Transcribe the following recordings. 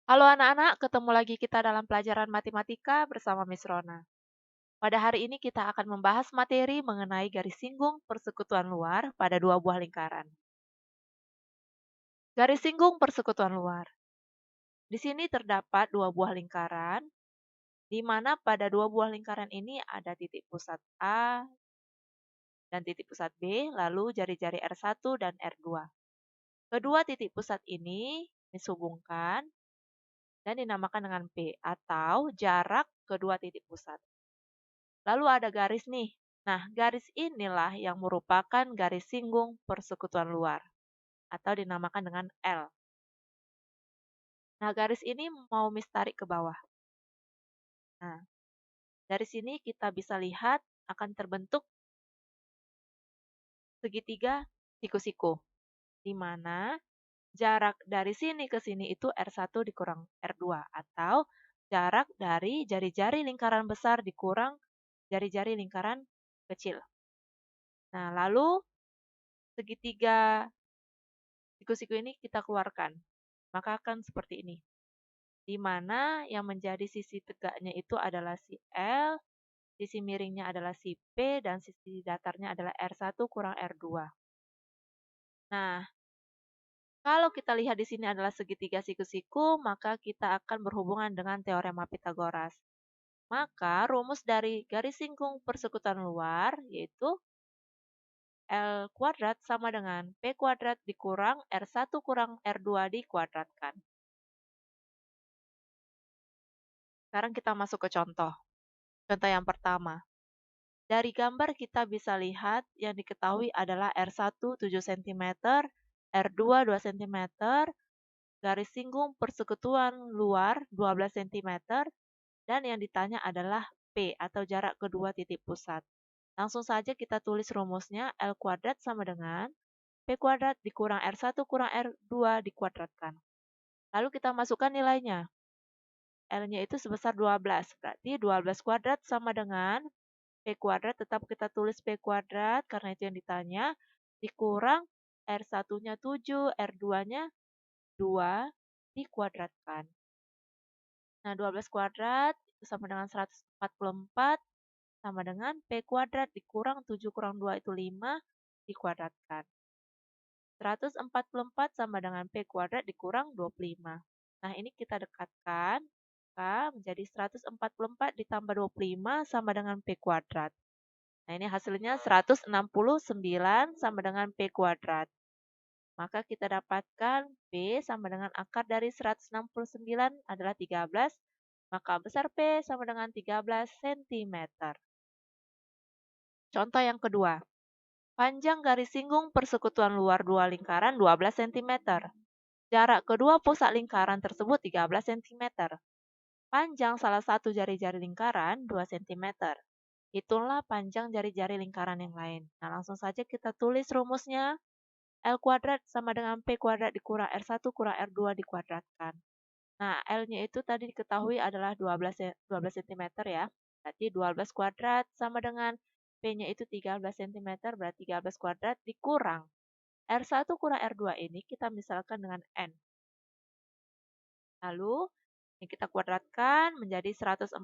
Halo anak-anak, ketemu lagi kita dalam pelajaran matematika bersama Miss Rona. Pada hari ini kita akan membahas materi mengenai garis singgung persekutuan luar pada dua buah lingkaran. Garis singgung persekutuan luar. Di sini terdapat dua buah lingkaran, di mana pada dua buah lingkaran ini ada titik pusat A dan titik pusat B, lalu jari-jari R1 dan R2. Kedua titik pusat ini dihubungkan dan dinamakan dengan P atau jarak kedua titik pusat. Lalu ada garis nih. Nah, garis inilah yang merupakan garis singgung persekutuan luar atau dinamakan dengan L. Nah, garis ini mau Miss tarik ke bawah. Nah, dari sini kita bisa lihat akan terbentuk segitiga siku-siku, di mana jarak dari sini ke sini itu R1 dikurang R2 atau jarak dari jari-jari lingkaran besar dikurang jari-jari lingkaran kecil. Nah, lalu segitiga siku-siku ini kita keluarkan. Maka akan seperti ini. Di mana yang menjadi sisi tegaknya itu adalah si L, sisi miringnya adalah si P, dan sisi datarnya adalah R1 kurang R2. Nah, kalau kita lihat di sini adalah segitiga siku-siku, maka kita akan berhubungan dengan teorema Pitagoras. Maka rumus dari garis singgung persekutuan luar yaitu L kuadrat sama dengan P kuadrat dikurang R1 kurang R2 dikuadratkan. Sekarang kita masuk ke contoh. Contoh yang pertama. Dari gambar kita bisa lihat yang diketahui adalah R1 7 cm, R2 2 cm, garis singgung persekutuan luar 12 cm, dan yang ditanya adalah P atau jarak kedua titik pusat. Langsung saja kita tulis rumusnya L kuadrat sama dengan P kuadrat dikurang R1 kurang R2 dikuadratkan. Lalu kita masukkan nilainya. L-nya itu sebesar 12, berarti 12 kuadrat sama dengan P kuadrat, tetap kita tulis P kuadrat karena itu yang ditanya, dikurang R1-nya 7, R2-nya 2, dikuadratkan. Nah, 12 kuadrat itu sama dengan 144, sama dengan P kuadrat dikurang 7 kurang 2 itu 5, dikuadratkan. 144 sama dengan P kuadrat dikurang 25. Nah, ini kita dekatkan, maka menjadi 144 ditambah 25 sama dengan P kuadrat. Nah, ini hasilnya 169 sama dengan P kuadrat. Maka kita dapatkan P sama dengan akar dari 169 adalah 13, maka besar P sama dengan 13 cm. Contoh yang kedua. Panjang garis singgung persekutuan luar dua lingkaran 12 cm. Jarak kedua pusat lingkaran tersebut 13 cm. Panjang salah satu jari-jari lingkaran 2 cm. Hitunglah panjang jari-jari lingkaran yang lain. Nah, langsung saja kita tulis rumusnya. L kuadrat sama dengan P kuadrat dikurang R1 kurang R2 dikuadratkan. Nah, L-nya itu tadi diketahui adalah 12 cm ya. Berarti 12 kuadrat sama dengan P-nya itu 13 cm, berarti 13 kuadrat dikurang. R1 kurang R2 ini kita misalkan dengan N. Lalu, yang kita kuadratkan menjadi 144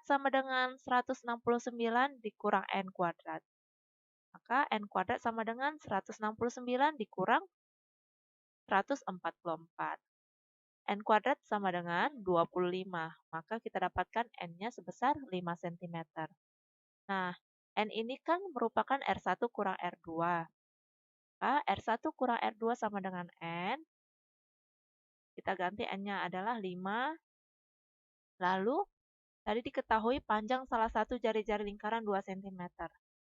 sama dengan 169 dikurang N kuadrat. Maka N kuadrat sama dengan 169 dikurang 144. N kuadrat sama dengan 25. Maka kita dapatkan N-nya sebesar 5 cm. Nah, N ini kan merupakan R1 kurang R2. Maka R1 kurang R2 sama dengan N. Kita ganti N-nya adalah 5. Lalu, tadi diketahui panjang salah satu jari-jari lingkaran 2 cm.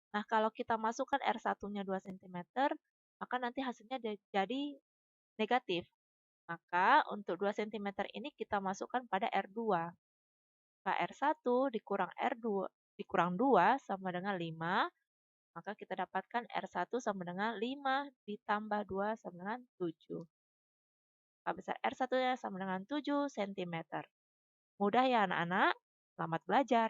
Nah, kalau kita masukkan R1-nya 2 cm, maka nanti hasilnya jadi negatif. Maka untuk 2 cm ini kita masukkan pada R2. Maka R1 dikurang R2 dikurang 2 sama dengan 5. Maka kita dapatkan R1 sama dengan 5 ditambah 2 sama dengan 7. Maka besar R1-nya sama dengan 7 cm. Mudah ya anak-anak? Selamat belajar.